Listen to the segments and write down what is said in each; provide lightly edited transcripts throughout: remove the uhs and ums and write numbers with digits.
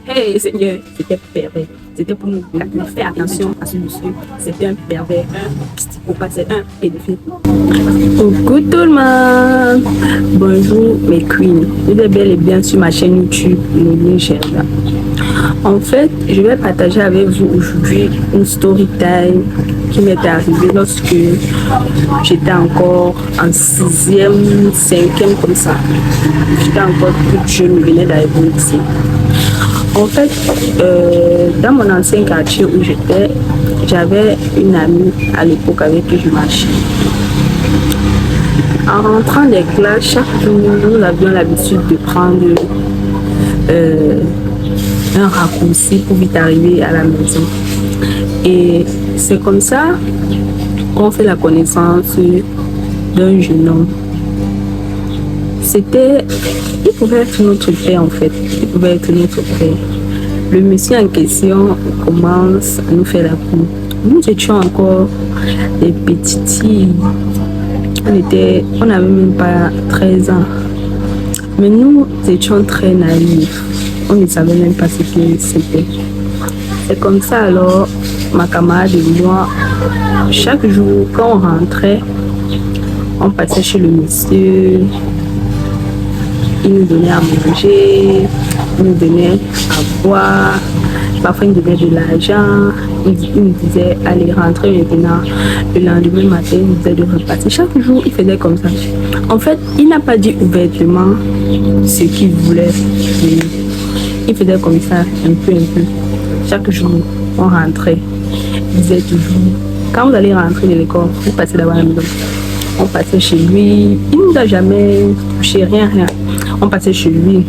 Hey Seigneur, c'était pervers. C'était pour nous faire attention à ce monsieur. C'était un pervers, un psychopathe, c'est un pédophile. Coucou tout le monde. Bonjour mes queens. Vous êtes bel et bien sur ma chaîne YouTube, Lily Gerda. En fait, je vais partager avec vous aujourd'hui une story time qui m'est arrivée lorsque j'étais encore en 6e, 5e comme ça. J'étais encore toute jeune, je venais d'arriver ici. En fait, dans mon ancien quartier où j'étais, j'avais une amie à l'époque avec qui je marchais. En rentrant des classes, chaque jour, nous avions l'habitude de prendre un raccourci pour vite arriver à la maison. Et c'est comme ça qu'on fait la connaissance d'un jeune homme. Il pouvait être notre père en fait, il pouvait être notre père. Le monsieur en question commence à nous faire la cour. Nous étions encore des petites filles, on n'avait même pas 13 ans. Mais nous étions très naïfs, on ne savait même pas ce que c'était. C'est comme ça alors, ma camarade et moi, chaque jour quand on rentrait, on passait chez le monsieur. Il nous donnait à manger, il nous donnait à boire, parfois il nous donnait de l'argent, il nous disait allez rentrer maintenant. Le lendemain matin, il nous disait de repartir. Chaque jour, il faisait comme ça. En fait, il n'a pas dit ouvertement ce qu'il voulait. Il faisait comme ça, un peu. Chaque jour, on rentrait. Il disait toujours, quand vous allez rentrer de l'école, vous passez d'abord à la maison. On passait chez lui, il ne nous a jamais touché, rien. On passait chez lui,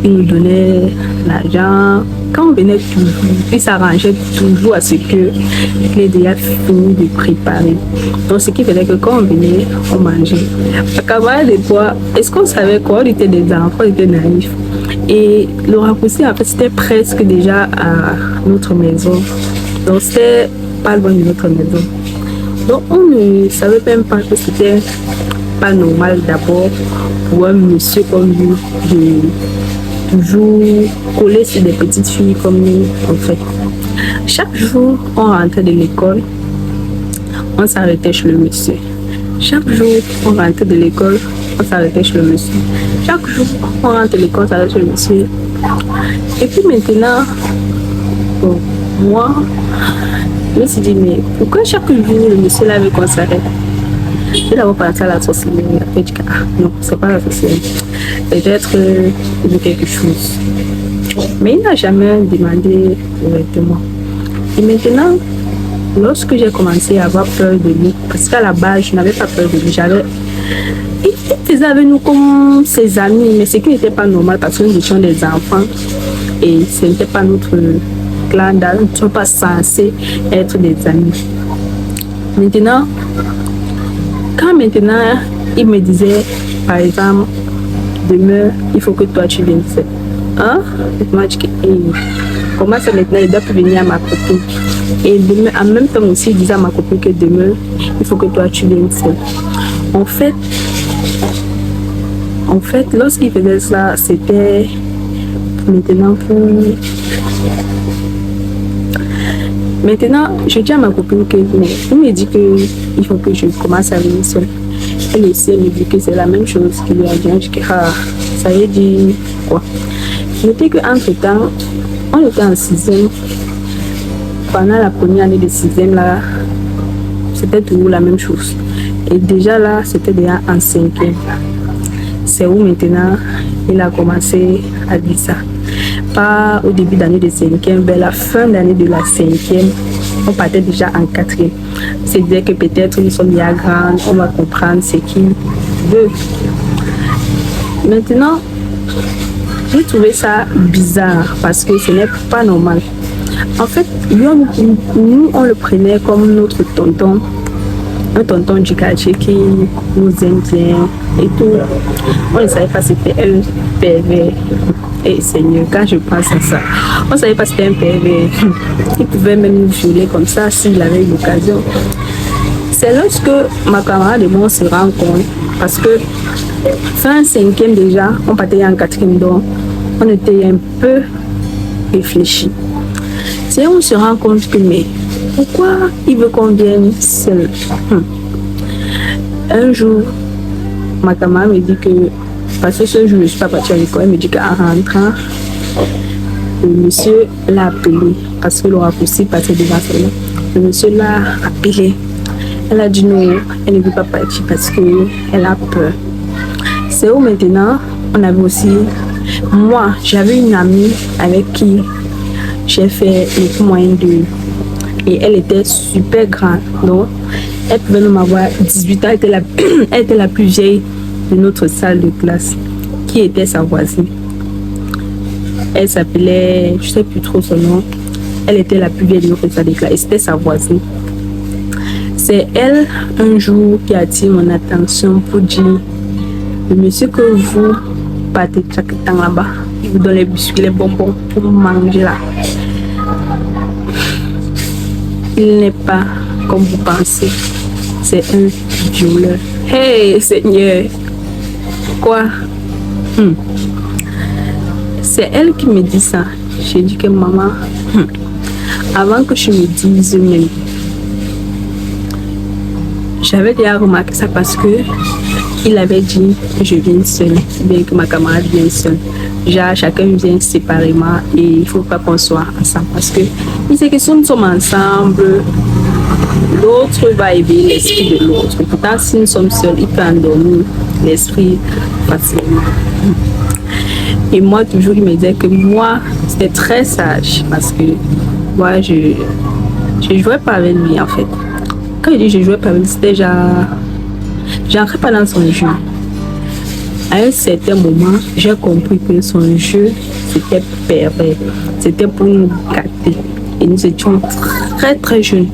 il nous donnait l'argent. Quand on venait toujours, il s'arrangeait toujours à ce que les déjà fini de préparer. Donc ce qui faisait que quand on venait, on mangeait. À camarade de toi, est-ce qu'on savait quoi? On était des enfants, on était naïfs. Et le raccourci, en fait, c'était presque déjà à notre maison. Donc c'était pas loin de notre maison. Donc on ne savait même pas que c'était pas normal d'abord pour un monsieur comme lui de toujours coller sur des petites filles comme nous en fait. Chaque jour on rentrait de l'école, on s'arrêtait chez le monsieur. Chaque jour on rentrait de l'école, on s'arrêtait chez le monsieur. Chaque jour on rentre de l'école, on s'arrêtait chez le monsieur. Et puis maintenant, bon, moi je me suis dit, mais pourquoi chaque jour le monsieur là veut qu'on s'arrête? Je d'abord pensé à la sorcellerie. Après, je dis, ah non, c'est pas la sorcellerie. Peut-être il veut quelque chose. Mais il n'a jamais demandé directement. Et maintenant, lorsque j'ai commencé à avoir peur de lui, parce qu'à la base, je n'avais pas peur de lui, il faisait avec nous comme ses amis, mais ce qui n'était pas normal parce que nous étions des enfants et ce n'était pas notre clan, nous ne sommes pas censés être des amis. Maintenant, il me disait, par exemple, demain, il faut que toi tu viennes seul. Hein? Et moi, je dis, comment ça maintenant, il doit plus venir à ma copine. Et demain, en même temps aussi, il disait à ma copine que demain, il faut que toi tu viennes seul. En fait, lorsqu'il faisait ça, c'était maintenant pour... Maintenant, je dis à ma copine que il me dit qu'il faut que je commence à venir seule. Elle essaie de me dire que c'est la même chose qu'il lui a dit. Je dis que ça y est dit quoi. Notez qu'entre temps, on était en 6e. Pendant la première année de 6e, là, c'était toujours la même chose. Et déjà là, c'était déjà en 5e. C'est où maintenant, il a commencé à dire ça. Pas au début d'année de 5e, vers la fin d'année de la 5e, on partait déjà en 4e. C'est-à-dire que peut-être nous sommes bien grands, on va comprendre ce qu'il veut. Maintenant, j'ai trouvé ça bizarre parce que ce n'est pas normal. En fait, nous, on le prenait comme notre tonton. Un tonton du quartier qui nous aime bien et tout. On ne savait pas si c'était un pervers. Et Seigneur, quand je pense à ça, on ne savait pas si c'était un pervers. Il pouvait même nous violer comme ça s'il avait eu l'occasion. C'est lorsque ma camarade et moi on se rend compte, parce que fin 5e déjà, on partait en 4e, donc on était un peu réfléchi. C'est là on se rend compte que, mais pourquoi il veut qu'on vienne seul? Un jour, ma camarade me dit que, parce que ce jour, je ne suis pas partie à l'école, elle me dit qu'en rentrant, le monsieur l'a appelé, parce que le raccourci passait devant celle-là. Le monsieur l'a appelé. Elle a dit non, elle ne veut pas partir parce qu'elle a peur. C'est où maintenant, on avait aussi, moi, j'avais une amie avec qui j'ai fait le moyen de, et elle était super grande, donc elle pouvait même avoir 18 ans, elle était la plus vieille de notre salle de classe, qui était sa voisine. Elle s'appelait, je ne sais plus trop son nom, elle était la plus vieille de notre salle de classe, et c'était sa voisine. C'est elle, un jour, qui a attiré mon attention pour dire, le monsieur que vous partez chaque temps là-bas, il vous donne les biscuits, les bonbons pour manger là. Il n'est pas comme vous pensez, c'est un violeur. Hey Seigneur, quoi? C'est elle qui me dit ça. J'ai dit que maman, avant que je me dise même, j'avais déjà remarqué ça parce que il avait dit que je viens seule, bien que ma camarade vienne seule. Genre, chacun vient séparément et il ne faut pas qu'on soit ensemble parce que il sait que si nous sommes ensemble, l'autre va éveiller l'esprit de l'autre. Pourtant, si nous sommes seuls, il peut endormir l'esprit facilement. Et moi, toujours, il me disait que moi, c'était très sage parce que moi, je jouais pas avec lui en fait. Quand je dis je jouais pas avec lui, c'était genre, j'entrais pas dans son jeu. À un certain moment, j'ai compris que son jeu, c'était pervers. C'était pour nous gâter. Et nous étions très très jeunes.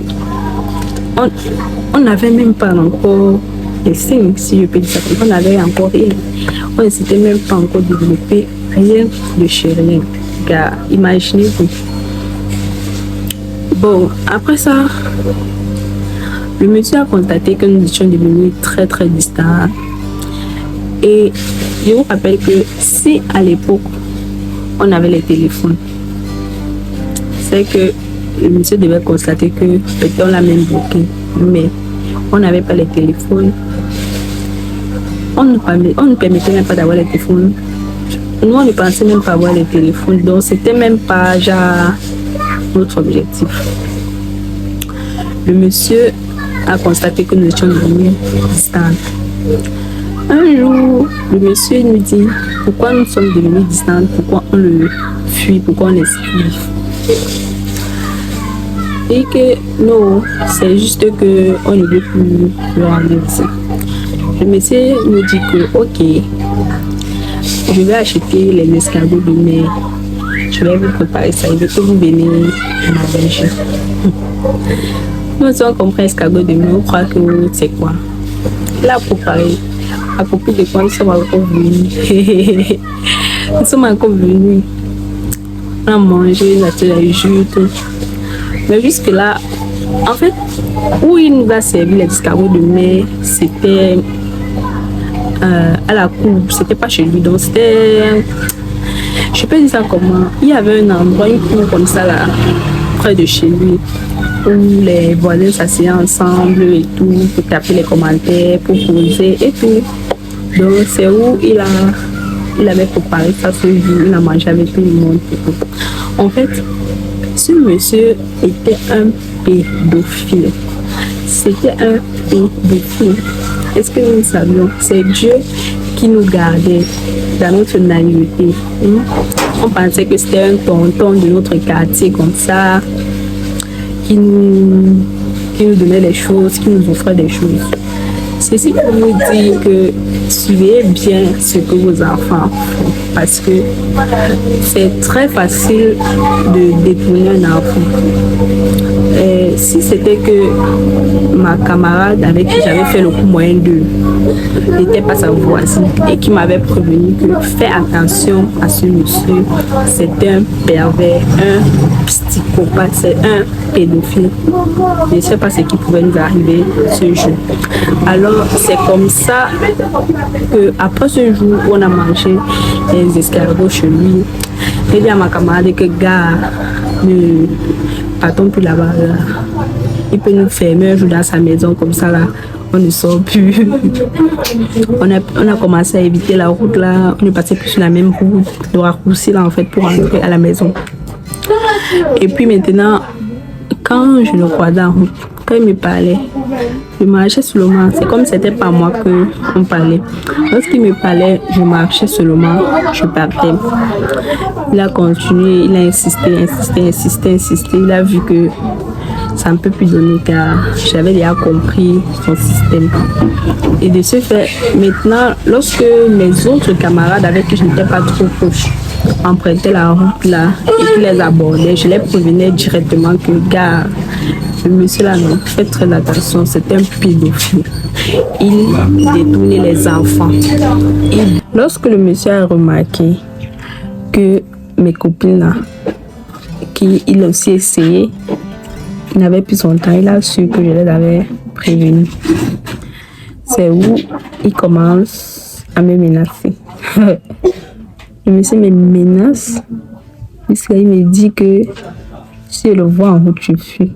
On n'avait même pas encore les signes, si je peux dire ça. On n'avait encore rien. On ne s'était même pas encore développé, rien de chez rien. Car imaginez-vous. Bon, après ça, le monsieur a constaté que nous étions devenus très très distants. Et je vous rappelle que si à l'époque on avait les téléphones, c'est que le monsieur devait constater que peut-être on l'a même bloqué, mais on n'avait pas les téléphones. On ne permettait même pas d'avoir les téléphones. Nous, on ne pensait même pas avoir les téléphones, donc c'était même pas genre notre objectif. Le monsieur a constaté que nous étions devenus distants. Un jour, le monsieur nous dit pourquoi nous sommes devenus distants, pourquoi on le fuit, pourquoi on l'esquive. Et que non, c'est juste qu'on ne veut plus le rendre ici. Le monsieur nous dit que ok, je vais acheter les escargots de mer, je vais vous préparer ça, il veut que vous veniez manger. Nous avons compris escargot de mer, on croit que c'est quoi. Il a préparé. À propos de quoi nous sommes encore venus. Nous sommes encore venus. On a mangé, on a fait les jus, tout. Mais jusque là, en fait, où il nous a servi les escargots de mer, c'était à la cour, c'était pas chez lui. Donc c'était, je peux dire ça comment. Il y avait un endroit, une cour comme ça là, près de chez lui, où les voisins s'asseyaient ensemble et tout, pour taper les commentaires, pour poser et tout. Donc c'est où il avait préparé ça ce jour, il a mangé avec tout le monde. En fait, ce monsieur était un pédophile. C'était un pédophile. Est-ce que nous savions? C'est Dieu qui nous gardait dans notre naïveté. On pensait que c'était un tonton de notre quartier comme ça, qui nous donnait des choses, qui nous offrait des choses. Ceci pour vous dire que suivez bien ce que vos enfants font parce que c'est très facile de détourner un enfant. Si c'était que ma camarade avec qui j'avais fait le coup moyen 2 n'était pas sa voisine et qui m'avait prévenu que fais attention à ce monsieur, c'est un pervers, un psychopathe, c'est un pédophile. Je ne sais pas ce qui pouvait nous arriver ce jour. Alors c'est comme ça que après ce jour où on a mangé les escargots chez lui, j'ai dit à ma camarade que gars, ne partons plus là-bas. Là. Il peut nous fermer un jour dans sa maison comme ça là. On ne sort plus. On a commencé à éviter la route là. On est passé plus sur la même route de raccourci là en fait pour rentrer à la maison. Et puis maintenant, quand je le croisais en route, quand il me parlait, je marchais seulement. C'est comme si c'était pas moi qu'on parlait. Lorsqu'il me parlait, je marchais seulement, je partais. Il a continué, il a insisté. Il a vu que ça ne peut plus donner car j'avais déjà compris son système. Et de ce fait, maintenant, lorsque mes autres camarades avec qui je n'étais pas trop proche empruntaient la route là et qui les abordaient, je les prévenais directement que gars, le monsieur là, non, faites très attention, c'est un pédophile. Il détournait les enfants. Lorsque le monsieur a remarqué que mes copines là, qu'il a aussi essayé, il n'avait plus son temps, il a su que je les avais prévenus. C'est où il commence à me menacer. Le monsieur me menace puisqu'il me dit que si je le vois en route, je fuis.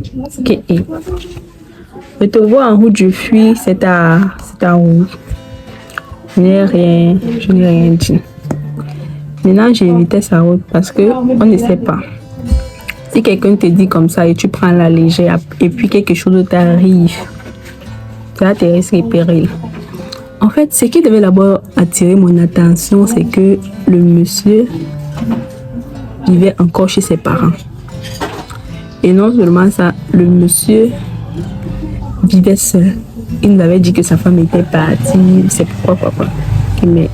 Je te vois en route, je fuis, c'est ta route. Je n'ai rien dit. Maintenant, j'ai évité sa route parce que on ne sait pas. Si quelqu'un te dit comme ça et tu prends la légère et puis quelque chose t'arrive, ça va te risquer et péril. En fait, ce qui devait d'abord attirer mon attention, c'est que le monsieur vivait encore chez ses parents. Et non seulement ça, le monsieur vivait seul. Il nous avait dit que sa femme était partie, c'est pourquoi. Mais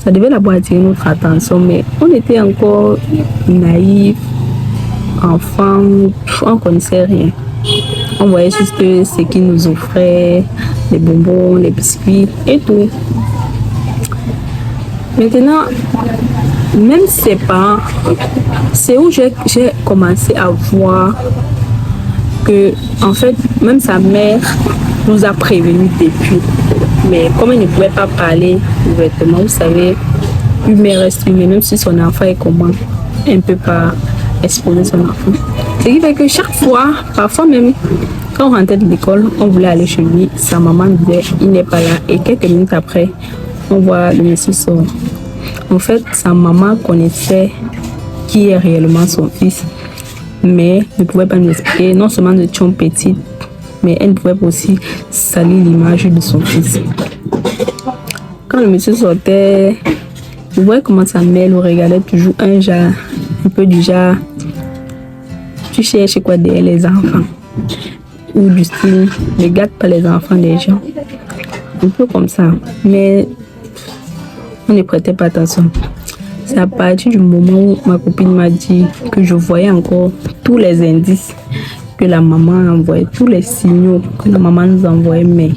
ça devait d'abord attirer notre attention, mais on était encore naïfs. Enfant, on connaissait rien. On voyait juste ce qu'ils nous offraient, les bonbons, les biscuits et tout. Maintenant, même ses parents, c'est où j'ai commencé à voir que, en fait, même sa mère nous a prévenus depuis. Mais comme elle ne pouvait pas parler ouvertement, vous savez, une mère reste humaine, même si son enfant est comment, elle ne peut pas exposer son enfant. Ce qui fait que chaque fois, parfois même, quand on rentrait de l'école, on voulait aller chez lui, sa maman disait il n'est pas là. Et quelques minutes après, on voit le monsieur sort. En fait, sa maman connaissait qui est réellement son fils, mais ne pouvait pas nous expliquer. Non seulement nous étions petites, mais elle ne pouvait pas aussi salir l'image de son fils. Quand le monsieur sortait, je voyais comment sa mère le regardait toujours un peu du genre, tu cherches quoi derrière les enfants, ou du style, ne gâte pas les enfants des gens, un peu comme ça, mais on ne prêtait pas attention. C'est à partir du moment où ma copine m'a dit que je voyais encore tous les indices que la maman envoyait, tous les signaux que la maman nous envoyait, mais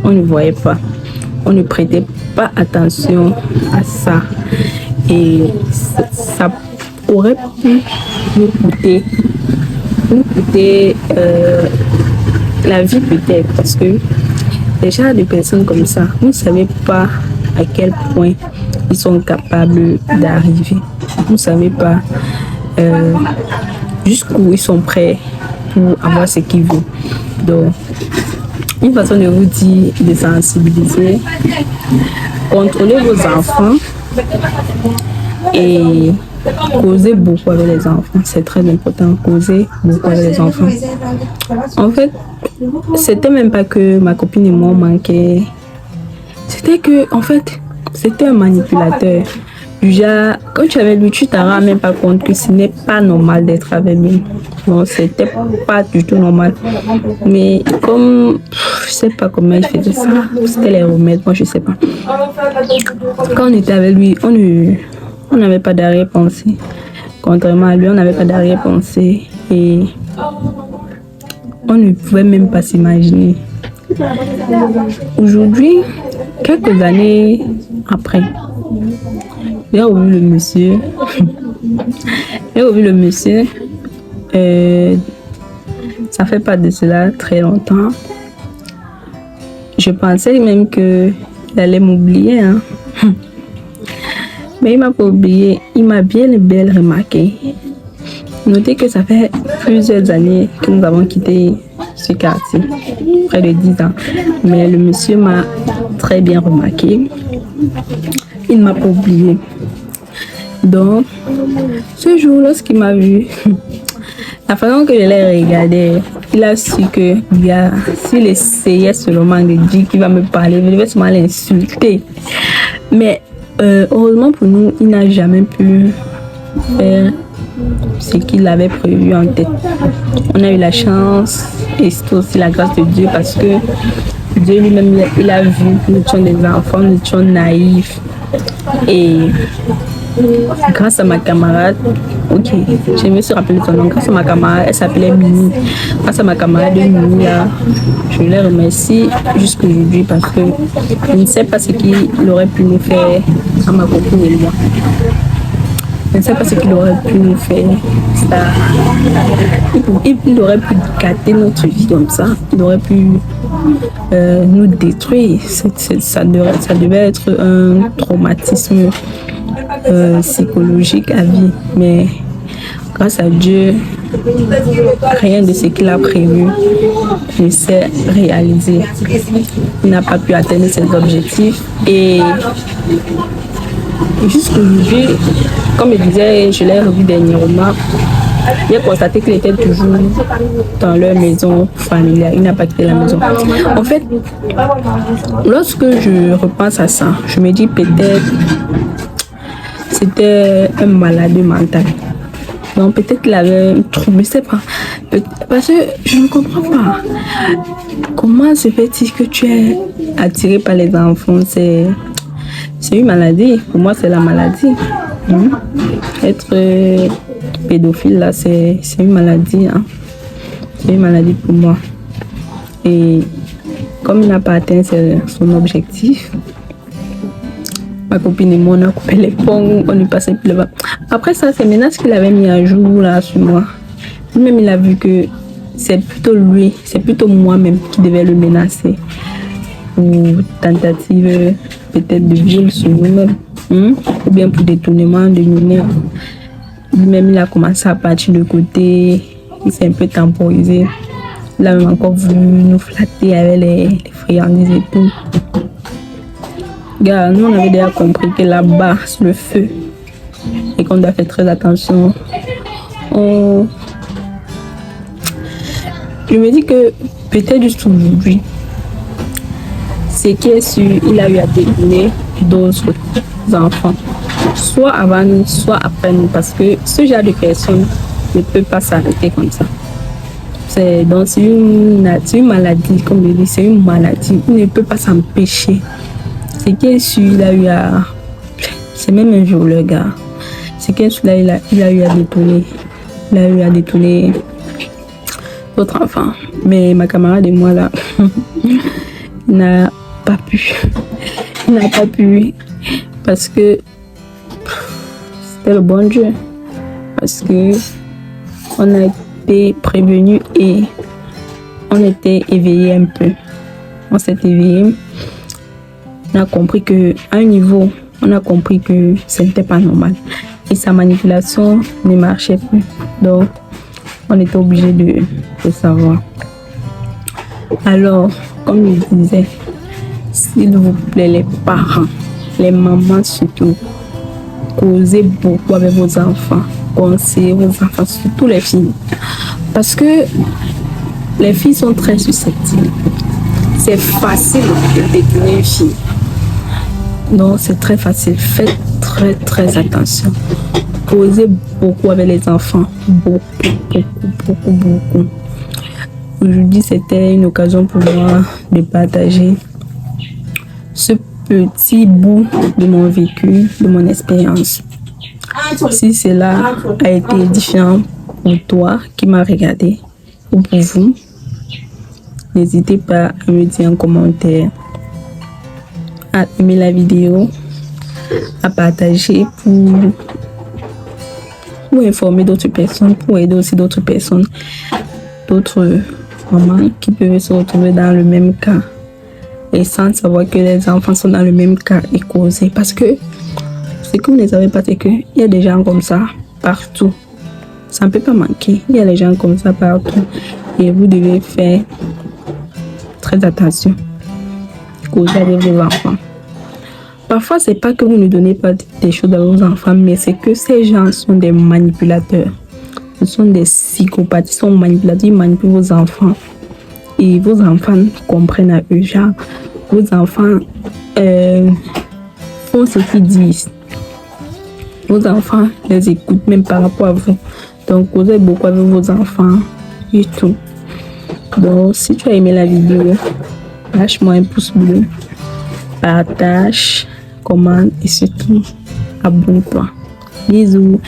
on ne voyait pas, on ne prêtait pas attention à ça. Et ça aurait pu nous coûter la vie peut-être, parce que déjà des personnes comme ça, vous ne savez pas à quel point ils sont capables d'arriver. Vous ne savez pas jusqu'où ils sont prêts pour avoir ce qu'ils veulent. Donc, une façon de vous dire, de sensibiliser, contrôlez vos enfants et causez beaucoup avec les enfants. C'est très important, causer beaucoup avec les enfants. En fait, c'était même pas que ma copine et moi manquaient. C'était que, en fait, c'était un manipulateur. Du genre, quand tu es avec lui, tu t'en rends même pas compte que ce n'est pas normal d'être avec lui. Non, c'était pas du tout normal. Mais comme, je sais pas comment il faisait ça, c'était les remèdes, moi je sais pas. Quand on était avec lui, on n'avait pas d'arrêt-pensée. Contrairement à lui, on n'avait pas d'arrière-pensée et on ne pouvait même pas s'imaginer. Aujourd'hui, quelques années après, j'ai revu le monsieur. J'ai revu le monsieur. Ça fait pas de cela très longtemps. Je pensais même qu'il allait m'oublier. Hein. Mais il m'a pas oublié. Il m'a bien remarqué. Notez que ça fait plusieurs années que nous avons quitté ce quartier, près de 10 ans. Mais le monsieur m'a très bien remarqué. Il ne m'a pas oublié. Donc, ce jour, lorsqu'il m'a vu, la façon que je l'ai regardé, il a su que, gars, s'il essayait seulement de dire qu'il va me parler, je devais seulement l'insulter. Mais heureusement pour nous, il n'a jamais pu faire ce qu'il avait prévu en tête. On a eu la chance et c'est aussi la grâce de Dieu parce que Dieu lui-même, il a vu que nous étions des enfants, nous étions naïfs. Et grâce à ma camarade, ok, je me suis rappelé son nom, grâce à ma camarade, elle s'appelait Mimi. Grâce à ma camarade Mimi, là, je les remercie jusqu'à aujourd'hui parce que je ne sais pas ce qu'il aurait pu nous faire à ma copine et moi. Je ne sais pas ce qu'il aurait pu nous faire. Il aurait pu gâter notre vie comme ça. Il aurait pu nous détruire. Ça devait être un traumatisme psychologique à vie. Mais grâce à Dieu, rien de ce qu'il a prévu ne s'est réalisé. Il n'a pas pu atteindre ses objectifs et jusqu'aujourd'hui, comme je disais, je l'ai revu dernièrement, j'ai constaté qu'il était toujours dans leur maison familiale. Il n'a pas quitté la maison. En fait, lorsque je repense à ça, je me dis peut-être c'était un malade mental. Donc peut-être qu'il avait un trouble, je sais pas. Parce que je ne comprends pas. Comment se fait-il que tu es attiré par les enfants? C'est une maladie. Pour moi, c'est la maladie. Être pédophile, là, c'est une maladie. Hein. C'est une maladie pour moi. Et comme il n'a pas atteint son objectif, ma copine et moi, on a coupé les ponts, on lui passait plus le bas. Après ça, c'est maintenant ce qu'il avait mis à jour là sur moi. Lui-même, il a vu que c'est plutôt lui, c'est plutôt moi-même qui devais le menacer. Pour tentative peut-être de viol sur nous-mêmes. Ou bien pour détournement de mineurs. Lui-même, il a commencé à partir de côté. Il s'est un peu temporisé. Il a même encore voulu nous flatter avec les friandises et tout. Gars, nous on avait déjà compris que là-bas, c'est le feu. Et qu'on doit faire très attention. Je me dis que peut-être juste aujourd'hui, c'est qui est sûr, il a eu à détourner d'autres enfants. Soit avant nous, soit après nous. Parce que ce genre de personnes ne peut pas s'arrêter comme ça. Donc c'est une maladie, comme je dis, c'est une maladie. Il ne peut pas s'empêcher. C'est qui est sûr, il a eu à... C'est même un jour le gars. C'est qui est sûr, il a eu à détourner. Il a eu à détourner d'autres enfants. Mais ma camarade et moi là, il n'a pas pu. Il n'a pas pu. Parce que c'était le bon Dieu. Parce que on a été prévenus et on était éveillés un peu. On s'est éveillés. On a compris que à un niveau, on a compris que ce n'était pas normal. Et sa manipulation ne marchait plus. Donc, on était obligé de savoir. Alors, comme je disais, s'il vous plaît, les parents, les mamans surtout, causez beaucoup avec vos enfants. Conseillez vos enfants, surtout les filles. Parce que les filles sont très susceptibles. C'est facile de détourner une fille. Donc c'est très facile. Faites très attention. Causez beaucoup avec les enfants. Beaucoup. Aujourd'hui, c'était une occasion pour moi de partager ce petit bout de mon vécu, de mon expérience. Si cela a été édifiant pour toi qui m'as regardé ou pour vous, n'hésitez pas à me dire en commentaire, à aimer la vidéo, à partager pour informer d'autres personnes, pour aider aussi d'autres personnes, d'autres mamans qui peuvent se retrouver dans le même cas et sans savoir que les enfants sont dans le même cas et causer. Parce que ce que vous ne savez pas, c'est qu'il y a des gens comme ça partout. Ça ne peut pas manquer. Il y a des gens comme ça partout et vous devez faire très attention. Causer avec vos enfants. Parfois, c'est pas que vous ne donnez pas des choses à vos enfants, mais c'est que ces gens sont des manipulateurs. Ce sont des psychopathes, ils sont manipulateurs, ils manipulent vos enfants. Et vos enfants comprennent à eux, genre, vos enfants font ce qu'ils disent. Vos enfants les écoutent même par rapport à vous. Donc, causez beaucoup avec vos enfants et tout. Donc, si tu as aimé la vidéo, lâche-moi un pouce bleu, partage, commente et surtout abonne-toi. Bisous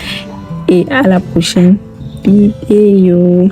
et à la prochaine vidéo.